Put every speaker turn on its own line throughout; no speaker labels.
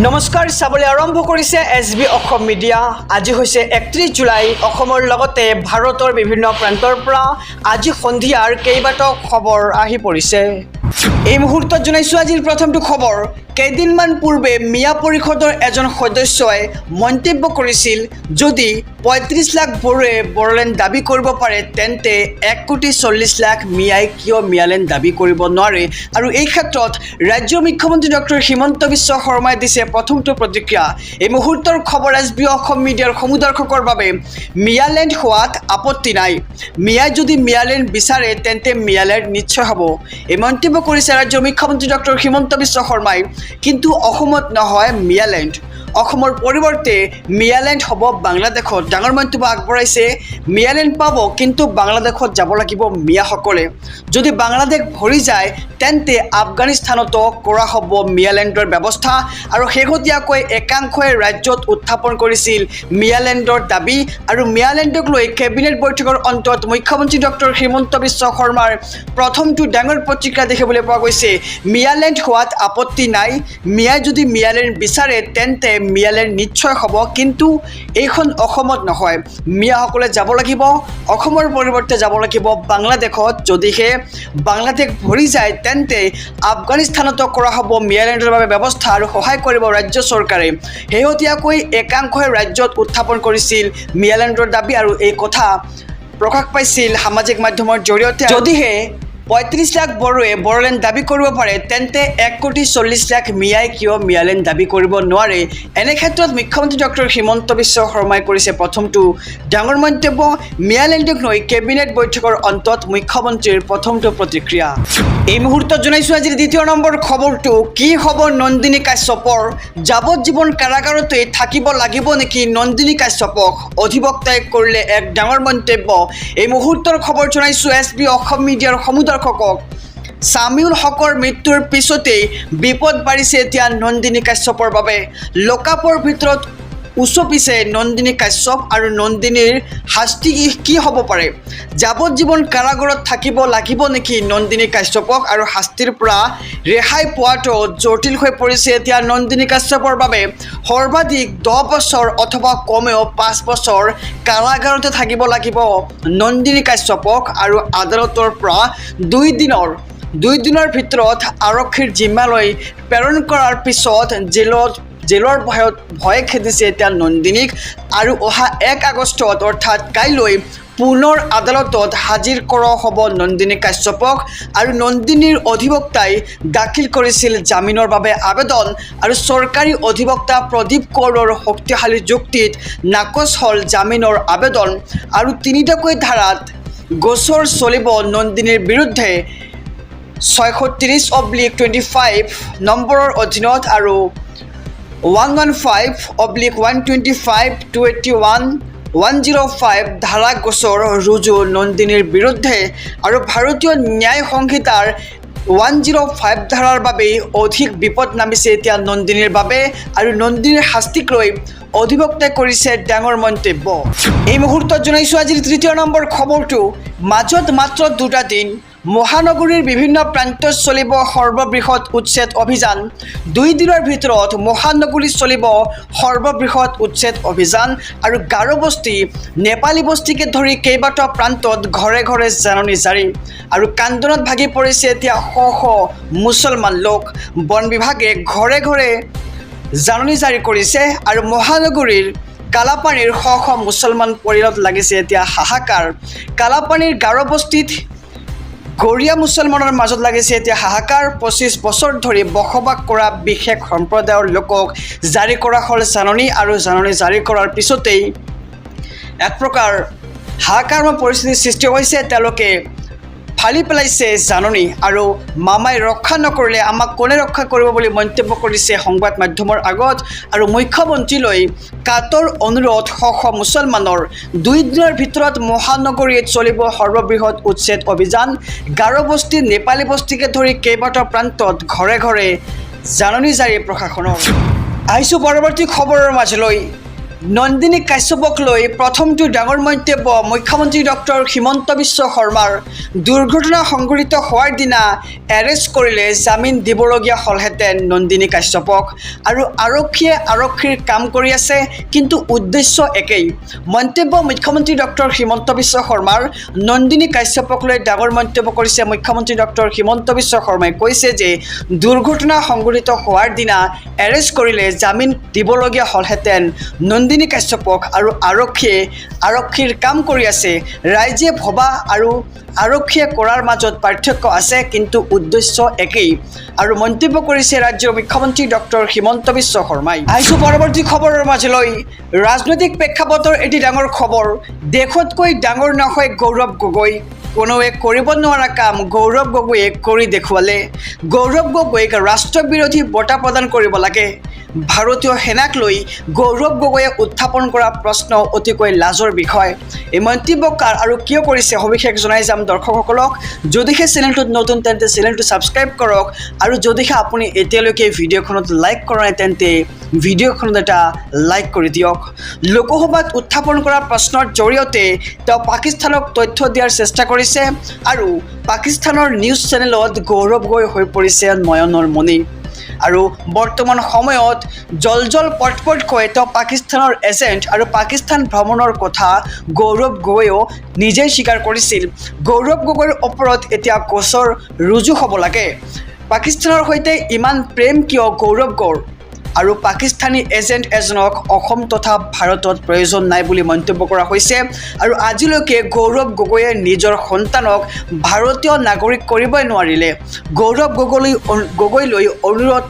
নমস্কাৰ চাবলৈ আৰম্ভ কৰিছে এছবি অসম মিডিয়া। আজি হৈছে 31 জুলাই। অসমৰ লগতে ভাৰতৰ বিভিন্ন প্ৰান্তৰ পৰা আজি সন্ধিয়াৰ কেইবাটাও খবৰ আহি পৰিছে। এই মুহূৰ্তত জনাইছোঁ আজিৰ প্ৰথমটো খবৰ। কেইদিনমান পূৰ্বে মিয়া পৰিষদৰ এজন সদস্যই মন্তব্য কৰিছিল, যদি ৩৫ লাখ বড়োৱে বড়োলেণ্ড দাবী কৰিব পাৰে তেন্তে ১,৪০,০০,০০০ মিয়াই কিয় মিয়ালেণ্ড দাবী কৰিব নোৱাৰে। আৰু এই ক্ষেত্ৰত ৰাজ্যৰ মুখ্যমন্ত্ৰী ডক্টৰ হিমন্ত বিশ্ব শৰ্মাই দিছে প্ৰথমটো প্ৰতিক্ৰিয়া। এই মুহূৰ্তৰ খবৰ এছবি অসম মিডিয়াৰ সমুদৰ্শকৰ বাবে মিয়ালেণ্ড হোৱাত আপত্তি নাই। মিয়াই যদি মিয়ালেণ্ড বিচাৰে তেন্তে মিয়ালেণ্ড নিশ্চয় হ'ব। এই মন্তব্য কৰিছে ৰাজ্যৰ মুখ্যমন্ত্ৰী ডক্টৰ হিমন্ত বিশ্ব শৰ্মাই। কিন্তু অসমত নহয় মিয়ালেণ্ড, অসমৰ পৰিৱৰ্তে মিয়ালেণ্ড হ'ব বাংলাদেশত। ডাঙৰ মন্তব্য আগবঢ়াইছে। মিয়ালেণ্ড পাব, কিন্তু বাংলাদেশত যাব লাগিব মিয়াসকলে। যদি বাংলাদেশ ভৰি যায় তেন্তে আফগানিস্তানতো কৰা হ'ব মিয়ালেণ্ডৰ ব্যৱস্থা। আৰু শেহতীয়াকৈ একাংশই ৰাজ্যত উত্থাপন কৰিছিল মিয়ালেণ্ডৰ দাবী। আৰু মিয়ালেণ্ডক লৈ কেবিনেট বৈঠকৰ অন্তত মুখ্যমন্ত্ৰী ডক্টৰ হিমন্ত বিশ্ব শৰ্মাৰ প্ৰথমটো ডাঙৰ প্ৰতিক্ৰিয়া দেখিবলৈ পোৱা গৈছে। মিয়ালেণ্ড হোৱাত আপত্তি নাই। মিয়াই যদি মিয়ালেণ্ড বিচাৰে তেন্তে মিয়ালেণ্ড নিশ্চয় হ'ব, কিন্তু এইখন অসমত নহয়। মিয়াসকলে যাব লাগিব অসমৰ পৰিৱৰ্তে যাব লাগিব বাংলাদেশত। যদিহে বাংলাদেশ ভৰি যায় তেন্তে আফগানিস্তানতো কৰা হ'ব মিয়ালেণ্ডৰ বাবে ব্যৱস্থা আৰু সহায় কৰিব ৰাজ্য চৰকাৰে। শেহতীয়াকৈ একাংশই ৰাজ্যত উত্থাপন কৰিছিল মিয়ালেণ্ডৰ দাবী আৰু এই কথা প্ৰকাশ পাইছিল সামাজিক মাধ্যমৰ জৰিয়তে। যদিহে ৩৫ লাখ বড়োৱে বড়োলেণ্ড দাবী কৰিব পাৰে তেন্তে ১,৪০,০০,০০০ মিয়াই কিয় মিয়ালেণ্ড দাবী কৰিব নোৱাৰে। এনে ক্ষেত্ৰত মুখ্যমন্ত্ৰী ডক্টৰ হিমন্ত বিশ্ব শৰ্মাই কৰিছে প্ৰথমটো ডাঙৰ মন্তব্য। মিয়ালেণ্ডক লৈ কেবিনেট বৈঠকৰ অন্তত মুখ্যমন্ত্ৰীৰ প্ৰথমটো প্ৰতিক্ৰিয়া। এই মুহূৰ্তত জনাইছোঁ আজিৰ দ্বিতীয় নম্বৰ খবৰটো। কি হ'ব নন্দিনী কাশ্যপৰ? যাৱজ্জীৱন কাৰাগাৰতেই থাকিব লাগিব নেকি নন্দিনী কাশ্যপক? অধিবক্তাই কৰিলে এক ডাঙৰ মন্তব্য। এই মুহূৰ্তৰ খবৰ জনাইছোঁ এছবি অসম মিডিয়াৰ সমুদৰ্শকক। ছামিউল হকৰ মৃত্যুৰ পিছতেই বিপদ বাঢ়িছে এতিয়া নন্দিনী কাশ্যপৰ বাবে। লকআপৰ ভিতৰত উচপিছে নন্দিনী কাশ্যপ আৰু নন্দিনীৰ শাস্তি কি হ'ব পাৰে? যাৱজ্জীৱন কাৰাগাৰত থাকিব লাগিব নেকি নন্দিনী কাশ্যপক? আৰু শাস্তিৰ পৰা ৰেহাই পোৱাটো জটিল হৈ পৰিছে এতিয়া নন্দিনী কাশ্যপৰ বাবে। সৰ্বাধিক 10 বছৰ অথবা কমেও 5 বছৰ কাৰাগাৰতে থাকিব লাগিব নন্দিনী কাশ্যপক। আৰু আদালতৰ পৰা 2 দিনৰ ভিতৰত আৰক্ষীৰ জিম্মালৈ প্ৰেৰণ কৰাৰ পিছত জেলৰ ভয় খেদিছে এতিয়া নন্দিনীক। আৰু অহা 1 আগষ্টত অৰ্থাৎ কাইলৈ পুনৰ আদালতত হাজিৰ কৰা হ'ব নন্দিনী কাশ্যপক। আৰু নন্দিনীৰ অধিবক্তাই দাখিল কৰিছিল জামিনৰ বাবে আবেদন। আৰু চৰকাৰী অধিবক্তা প্ৰদীপ কৌৰৰ শক্তিশালী যুক্তিত নাকচ হ'ল জামিনৰ আবেদন। আৰু 3টাকৈ ধাৰাত গোচৰ চলিব নন্দিনীৰ বিৰুদ্ধে 630/25 নম্বৰৰ অধীনত আৰু 115/125, 281, 105 ধাৰা গোচৰ ৰুজু নন্দিনীৰ বিৰুদ্ধে। আৰু ভাৰতীয় ন্যায় সংহিতাৰ 105 ধাৰাৰ বাবেই অধিক বিপদ নামিছে এতিয়া নন্দিনীৰ বাবে। আৰু নন্দিনীৰ শাস্তিক লৈ অধিবক্তাই কৰিছে ডাঙৰ মন্তব্য। এই মুহূৰ্তত জনাইছোঁ আজিৰ তৃতীয় নম্বৰ খবৰটো। মাজত মাত্ৰ 2টা দিন মহানগৰীৰ বিভিন্ন প্ৰান্তত চলিব সৰ্ববৃহৎ উচ্ছেদ অভিযান। 2 দিনৰ ভিতৰত মহানগৰীত চলিব সৰ্ববৃহৎ উচ্ছেদ অভিযান। আৰু গাৰো বস্তি, নেপালী বস্তিকে ধৰি কেইবাটাও প্ৰান্তত ঘৰে ঘৰে জাননী জাৰি। আৰু কান্দোনত ভাগি পৰিছে এতিয়া শ মুছলমান লোক। বন বিভাগে ঘৰে ঘৰে জাননী জাৰি কৰিছে। আৰু মহানগৰীৰ কালাপানীৰ শ মুছলমান পৰিয়ালত লাগিছে এতিয়া হাহাকাৰ। কালাপানীৰ গাৰো বস্তিত গৰীয়া মুছলমানৰ মাজত লাগিছে এতিয়া হাহাকাৰ। 25 বছৰ ধৰি বসবাস কৰা বিশেষ সম্প্ৰদায়ৰ লোকক জাৰি কৰা হ'ল জাননী। আৰু জাননী জাৰি কৰাৰ পিছতেই এক প্ৰকাৰ হাহাকাৰময় পৰিস্থিতিৰ সৃষ্টি হৈছে। তেওঁলোকে ফালি পেলাইছে জাননী। আৰু মামাই ৰক্ষা নকৰিলে আমাক কোনে ৰক্ষা কৰিব বুলি মন্তব্য কৰিছে সংবাদ মাধ্যমৰ আগত। আৰু মুখ্যমন্ত্ৰীলৈ কাতৰ অনুৰোধ শ মুছলমানৰ। 2 দিনৰ ভিতৰত মহানগৰীত চলিব সৰ্ববৃহৎ উচ্ছেদ অভিযান। গাৰো বস্তি, নেপালী বস্তিকে ধৰি কেইবাটাও প্ৰান্তত ঘৰে ঘৰে জাননী জাৰি প্ৰশাসনৰ। আহিছোঁ পৰৱৰ্তী খবৰৰ মাজলৈ। নন্দিনী কাশ্যপক লৈ প্ৰথমটো ডাঙৰ মন্তব্য মুখ্যমন্ত্ৰী ডক্টৰ হিমন্ত বিশ্ব শৰ্মাৰ। দুৰ্ঘটনা সংঘটিত হোৱাৰ দিনা এৰেষ্ট কৰিলে জামিন দিবলগীয়া হ'লহেঁতেন নন্দিনী কাশ্যপক, আৰু আৰক্ষীয়ে আৰক্ষীৰ কাম কৰি আছে, কিন্তু উদ্দেশ্য একেই। মন্তব্য মুখ্যমন্ত্ৰী ডক্টৰ হিমন্ত বিশ্ব শৰ্মাৰ। নন্দিনী কাশ্যপক লৈ ডাঙৰ মন্তব্য কৰিছে মুখ্যমন্ত্ৰী ডক্টৰ হিমন্ত বিশ্ব শৰ্মাই। কৈছে যে দুৰ্ঘটনা সংঘটিত হোৱাৰ দিনা এৰেষ্ট কৰিলে জামিন দিবলগীয়া হ'লহেঁতেন নন্দিনী কাশ্যপক, আৰু আৰক্ষীয়ে আৰক্ষীৰ কাম কৰি আছে। ৰাইজে ভবা আৰু আৰক্ষীয়ে কৰাৰ মাজত পাৰ্থক্য আছে, কিন্তু উদ্দেশ্য একেই, আৰু মন্তব্য কৰিছে ৰাজ্যৰ মুখ্যমন্ত্ৰী ডক্টৰ হিমন্ত বিশ্ব শৰ্মাই। আহিছোঁ পৰৱৰ্তী খবৰৰ মাজলৈ। ৰাজনৈতিক প্ৰেক্ষাপটৰ এটি ডাঙৰ খবৰ। দেশতকৈ ডাঙৰ নহয় গৌৰৱ গগৈ। কোনোৱে কৰিব নোৱাৰা কাম গৌৰৱ গগৈয়ে কৰি দেখুৱালে। গৌৰৱ গগৈক ৰাষ্ট্ৰবিৰোধী বঁটা প্ৰদান কৰিব লাগে। ভাৰতীয় সেনাক লৈ গৌৰৱ গগৈয়ে উত্থাপন কৰা প্ৰশ্ন অতিকৈ লাজৰ বিষয়। এই মন্তব্য কাৰ আৰু কিয় কৰিছে সবিশেষ জনাই যাম দৰ্শকসকলক। যদিহে চেনেলটোত নতুন তেন্তে চেনেলটো ছাবস্ক্ৰাইব কৰক, আৰু যদিহে আপুনি এতিয়ালৈকে ভিডিঅ'খনত লাইক কৰা নাই তেন্তে ভিডিঅ'খনত এটা লাইক কৰি দিয়ক। লোকসভাত উত্থাপন কৰা প্ৰশ্নৰ জৰিয়তে তেওঁ পাকিস্তানক তথ্য দিয়াৰ চেষ্টা কৰিছে, আৰু পাকিস্তানৰ নিউজ চেনেলত গৌৰৱ গগৈ হৈ পৰিছে নয়নৰ মণি। আৰু বৰ্তমান সময়ত জল পটকৈ তেওঁ পাকিস্তানৰ এজেণ্ট, আৰু পাকিস্তান ভ্ৰমণৰ কথা গৌৰৱ গগৈয়েও নিজেই স্বীকাৰ কৰিছিল। গৌৰৱ গগৈৰ ওপৰত এতিয়া গোচৰ ৰুজু হ'ব লাগে। পাকিস্তানৰ সৈতে ইমান প্ৰেম কিয় গৌৰৱ গগৈৰ? আৰু পাকিস্তানী এজেণ্ট এজনক অসম তথা ভাৰতত প্ৰয়োজন নাই বুলি মন্তব্য কৰা হৈছে। আৰু আজিলৈকে গৌৰৱ গগৈয়ে নিজৰ সন্তানক ভাৰতীয় নাগৰিক কৰিবই নোৱাৰিলে। গৌৰৱ গগৈলৈ অনুৰোধ,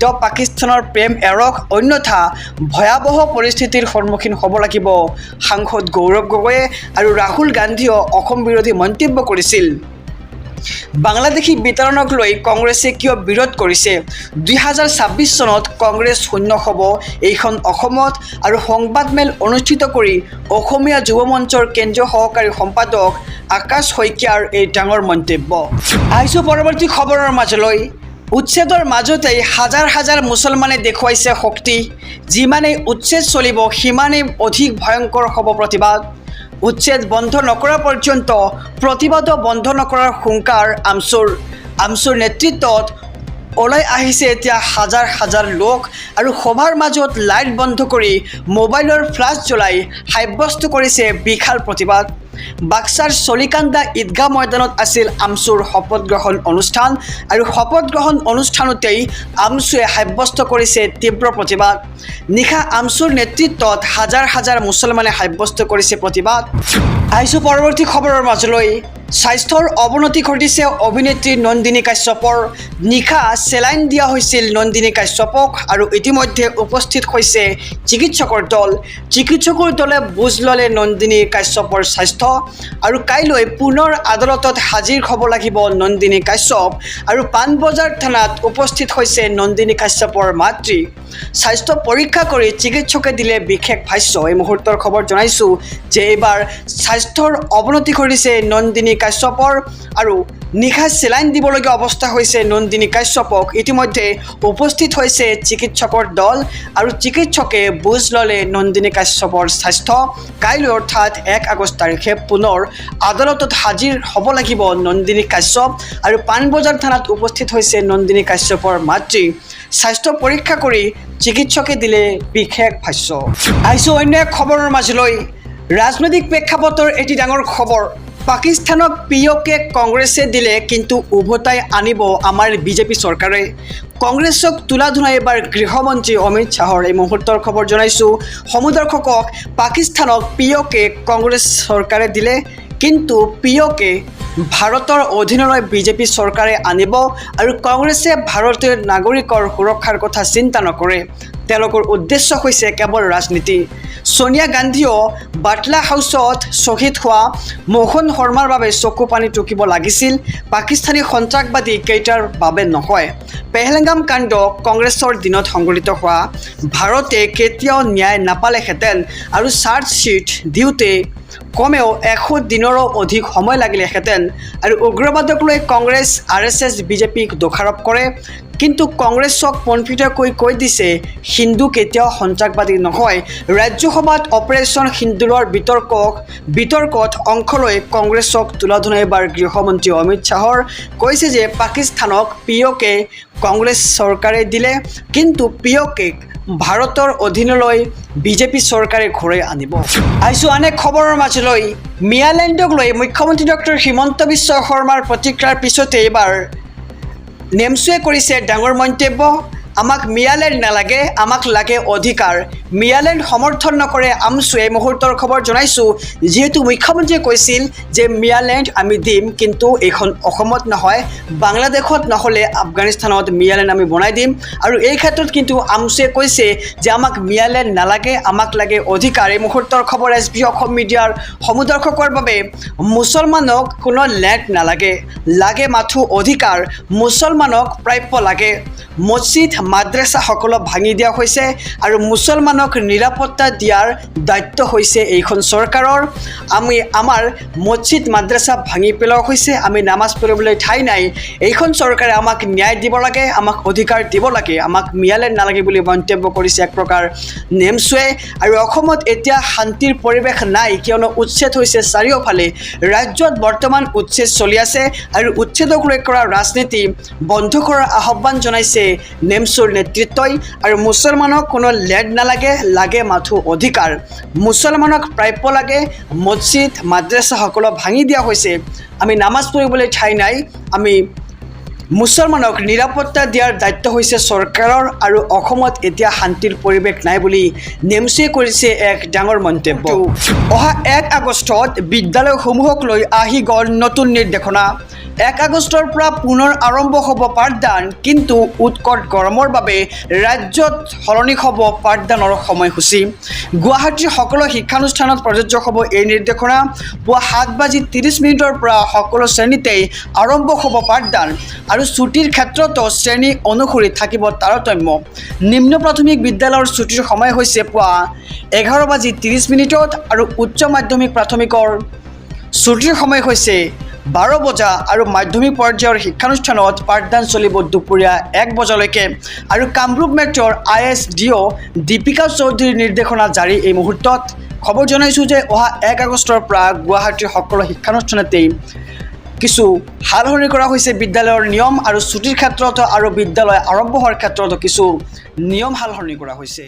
তেওঁ পাকিস্তানৰ প্ৰেম এৰক, অন্যথা ভয়াৱহ পৰিস্থিতিৰ সন্মুখীন হ'ব লাগিব সাংসদ গৌৰৱ গগৈয়ে। আৰু ৰাহুল গান্ধীয়েও অসম বিৰোধী মন্তব্য কৰিছিল। বাংলাদেশী বিতৰণক লৈ কংগ্ৰেছে কিয় বিৰোধ কৰিছে? 2026 চনত কংগ্ৰেছ শূন্য হ'ব এইখন অসমত, আৰু সংবাদমেল অনুষ্ঠিত কৰি অসমীয়া যুৱ মঞ্চৰ কেন্দ্ৰীয় সহকাৰী সম্পাদক আকাশ শইকীয়াৰ এই ডাঙৰ মন্তব্য। আহিছোঁ পৰৱৰ্তী খবৰৰ মাজলৈ। উচ্ছেদৰ মাজতেই হাজাৰ হাজাৰ মুছলমানে দেখুৱাইছে শক্তি। যিমানেই উচ্ছেদ চলিব সিমানেই অধিক ভয়ংকৰ হ'ব প্ৰতিবাদ। উচ্ছেদ বন্ধ নকৰা পৰ্যন্ত প্ৰতিবাদো বন্ধ নকৰাৰ হুংকাৰ আমছুৰ নেতৃত্বত ওলাই আহিছে এতিয়া হাজাৰ হাজাৰ লোক, আৰু সভাৰ মাজত লাইট বন্ধ কৰি মোবাইলৰ ফ্লাছ জ্বলাই সাব্যস্ত কৰিছে বিশাল প্ৰতিবাদ। বাক্সাৰ চলিকান্দা ঈদগাহ ময়দানত আছিল আমছুৰ শপত গ্ৰহণ অনুষ্ঠান, আৰু শপত গ্ৰহণ অনুষ্ঠানতেই আমছুৱে সাব্যস্ত কৰিছে তীব্ৰ প্ৰতিবাদ। নিশা আমছুৰ নেতৃত্বত হাজাৰ হাজাৰ মুছলমানে সাব্যস্ত কৰিছে প্ৰতিবাদ। আহিছোঁ পৰৱৰ্তী খবৰৰ মাজলৈ। স্বাস্থ্যৰ অৱনতি ঘটিছে অভিনেত্ৰী নন্দিনী কাশ্যপৰ। নিশা চেলাইন দিয়া হৈছিল নন্দিনী কাশ্যপক, আৰু ইতিমধ্যে উপস্থিত হৈছে চিকিৎসকৰ দল। চিকিৎসকৰ দলে বুজ ল'লে নন্দিনী কাশ্যপৰ স্বাস্থ্য, আৰু কাইলৈ পুনৰ আদালতত হাজিৰ হ'ব লাগিব নন্দিনী কাশ্যপ। আৰু পাণবজাৰ থানাত উপস্থিত হৈছে নন্দিনী কাশ্যপৰ মাতৃ। স্বাস্থ্য পৰীক্ষা কৰি চিকিৎসকে দিলে বিশেষ ভাষ্য। এই মুহূৰ্তৰ খবৰ জনাইছোঁ যে এইবাৰ স্বাস্থ্যৰ অৱনতি ঘটিছে নন্দিনী কাশ্যপৰ, আৰু নিশা চেলাইন দিবলগীয়া অৱস্থা হৈছে নন্দিনী কাশ্যপক। ইতিমধ্যে উপস্থিত হৈছে চিকিৎসকৰ দল, আৰু চিকিৎসকে বুজ ল'লে নন্দিনী কাশ্যপৰ স্বাস্থ্য। কাইলৈ অৰ্থাৎ 1 আগষ্ট তাৰিখে পুনৰ আদালতত হাজিৰ হ'ব লাগিব নন্দিনী কাশ্যপ, আৰু পাণবজাৰ থানাত উপস্থিত হৈছে নন্দিনী কাশ্যপৰ মাতৃ। স্বাস্থ্য পৰীক্ষা কৰি চিকিৎসকে দিলে বিশেষ ভাষ্য। আহিছোঁ অন্য এক খবৰৰ মাজলৈ। ৰাজনৈতিক প্ৰেক্ষাপটৰ এটি ডাঙৰ খবৰ। পাকিস্তানক POK কংগ্ৰেছে দিলে, কিন্তু উভতাই আনিব আমাৰ বিজেপি চৰকাৰে। কংগ্ৰেছক তোলা ধুনা এবাৰ গৃহমন্ত্ৰী অমিত শ্বাহৰ। এই মুহূৰ্তৰ খবৰ জনাইছোঁ সমুদৰ্শকক। পাকিস্তানক POK কংগ্ৰেছ চৰকাৰে দিলে, কিন্তু POK ভাৰতৰ অধীনলৈ বিজেপি চৰকাৰে আনিব, আৰু কংগ্ৰেছে ভাৰতীয় নাগৰিকৰ সুৰক্ষাৰ কথা চিন্তা নকৰে। তেওঁলোকৰ উদ্দেশ্য হৈছে কেৱল ৰাজনীতি। সোনিয়া গান্ধীয়েও বাটলা হাউচত শ্বহীদ হোৱা মোহন শৰ্মাৰ বাবে চকু পানী টুকিব লাগিছিল, পাকিস্তানী সন্ত্ৰাসবাদী কেইটাৰ বাবে নহয়। পেহেলগাম কাণ্ড কংগ্ৰেছৰ দিনত সংঘটিত হোৱা ভাৰতে কেতিয়াও ন্যায় নাপালেহেঁতেন, আৰু চাৰ্জশ্বীট দিওঁতে কমেও 100 দিনৰো অধিক সময় লাগিলেহেঁতেন। আৰু উগ্ৰবাদক লৈ কংগ্ৰেছ RSS বিজেপিক দোষাৰোপ কৰে। কিন্তু কংগ্ৰেছক পোনপটীয়াকৈ কৈ দিছে হিন্দু কেতিয়াও সন্ত্ৰাসবাদী নহয়। ৰাজ্যসভাত অপাৰেশ্যন সিন্দুৰৰ বিতৰ্কত অংশ লৈ কংগ্ৰেছক তুলাধনে এবাৰ গৃহমন্ত্ৰী অমিত শ্বাহৰ কৈছে যে পাকিস্তানক পিঅ'কে কংগ্ৰেছ চৰকাৰে দিলে, কিন্তু পিঅ'কে ভাৰতৰ অধীনলৈ বিজেপি চৰকাৰে ঘূৰাই আনিব। আহিছোঁ আন এক খবৰৰ মাজলৈ। মিয়ালেণ্ডক লৈ মুখ্যমন্ত্ৰী ডক্টৰ হিমন্ত বিশ্ব শৰ্মাৰ প্ৰতিক্ৰিয়াৰ পিছতে এইবাৰ নেমচুৱে কৰিছে ডাঙৰ মন্তব্য। আমাক মিয়ালেণ্ড নালাগে, আমাক লাগে অধিকাৰ। মিয়ালেণ্ড সমৰ্থন নকৰে আমচুৱে। মুহূৰ্তৰ খবৰ জনাইছোঁ, যিহেতু মুখ্যমন্ত্ৰীয়ে কৈছিল যে মিয়ালেণ্ড আমি দিম, কিন্তু এইখন অসমত নহয়, বাংলাদেশত নহ'লে আফগানিস্তানত মিয়ালেণ্ড আমি বনাই দিম। আৰু এই ক্ষেত্ৰত কিন্তু আমচুৱে কৈছে যে আমাক মিয়ালেণ্ড নালাগে, আমাক লাগে অধিকাৰ। এই মুহূৰ্তৰ খবৰ SB অসম মিডিয়াৰ সমুদৰ্শকৰ বাবে। মুছলমানক কোনো লেণ্ড নালাগে, লাগে মাথো অধিকাৰ। মুছলমানক প্ৰাপ্য লাগে। মছজিদ মাদ্ৰাছা সকলো ভাঙি দিয়া হৈছে আৰু মুছলমানক নিৰাপত্তা দিয়াৰ দায়িত্ব হৈছে এইখন চৰকাৰৰ। আমাৰ মছজিদ মাদ্ৰাছা ভাঙি পেলোৱা হৈছে, আমি নামাজ পঢ়িবলৈ ঠাই নাই। এইখন চৰকাৰে আমাক ন্যায় দিব লাগে, আমাক অধিকাৰ দিব লাগে, আমাক মিয়ালেণ্ড নালাগে বুলি মন্তব্য কৰিছে এক প্ৰকাৰ নেমচুৱে। আৰু অসমত এতিয়া শান্তিৰ পৰিৱেশ নাই, কিয়নো উচ্ছেদ হৈছে চাৰিওফালে। ৰাজ্যত বৰ্তমান উচ্ছেদ চলি আছে আৰু উচ্ছেদক লৈ কৰা ৰাজনীতি বন্ধ কৰাৰ আহ্বান জনাইছে নেমচুৰ নেতৃত্বই। আৰু মুছলমানক কোনো লেণ্ড নালাগে, লাগে মাথো অধিকাৰ। মুছলমানক প্ৰাপ্য লাগে। মছজিদ মাদ্ৰাছা সকলো ভাঙি দিয়া হৈছে, আমি নামাজ পঢ়িবলৈ ঠাই নাই, আমি মুছলমানক নিৰাপত্তা দিয়াৰ দায়িত্ব হৈছে চৰকাৰৰ। আৰু অসমত এতিয়া শান্তিৰ পৰিৱেশ নাই বুলি নেমচুৱে কৰিছে এক ডাঙৰ মন্তব্য। অহা 1 আগষ্টত বিদ্যালয়সমূহক লৈ আহি গ'ল নতুন নিৰ্দেশনা। 1 আগষ্টৰ পৰা পুনৰ আৰম্ভ হ'ব পাঠদান, কিন্তু উৎকট গৰমৰ বাবে ৰাজ্যত সলনি হ'ব পাঠদানৰ সময়সূচী। গুৱাহাটীৰ সকলো শিক্ষানুষ্ঠানত প্ৰযোজ্য হ'ব এই নিৰ্দেশনা। পুৱা 7:30 পৰা সকলো শ্ৰেণীতেই আৰম্ভ হ'ব পাঠদান। আৰু ছুটিৰ ক্ষেত্ৰতো শ্ৰেণী অনুসৰি থাকিব তাৰতম্য। নিম্ন প্ৰাথমিক বিদ্যালয়ৰ ছুটিৰ সময় হৈছে পুৱা 11:30 আৰু উচ্চ মাধ্যমিক প্ৰাথমিকৰ ছুটিৰ সময় হৈছে 12 বজা। আৰু মাধ্যমিক পৰ্যায়ৰ শিক্ষানুষ্ঠানত পাঠদান চলিব দুপৰীয়া 1 বজালৈকে। আৰু কামৰূপ মেট্ৰৰ ISDO দীপিকা চৌধুৰীৰ নিৰ্দেশনা জাৰি এই মুহূৰ্তত। খবৰ জনাইছোঁ যে অহা 1 আগষ্টৰ পৰা গুৱাহাটীৰ সকলো শিক্ষানুষ্ঠানতেই কিছু সালসলনি কৰা হৈছে বিদ্যালয়ৰ নিয়ম, আৰু ছুটিৰ ক্ষেত্ৰতো আৰু বিদ্যালয় আৰম্ভ হোৱাৰ ক্ষেত্ৰতো কিছু নিয়ম সালসলনি কৰা হৈছে।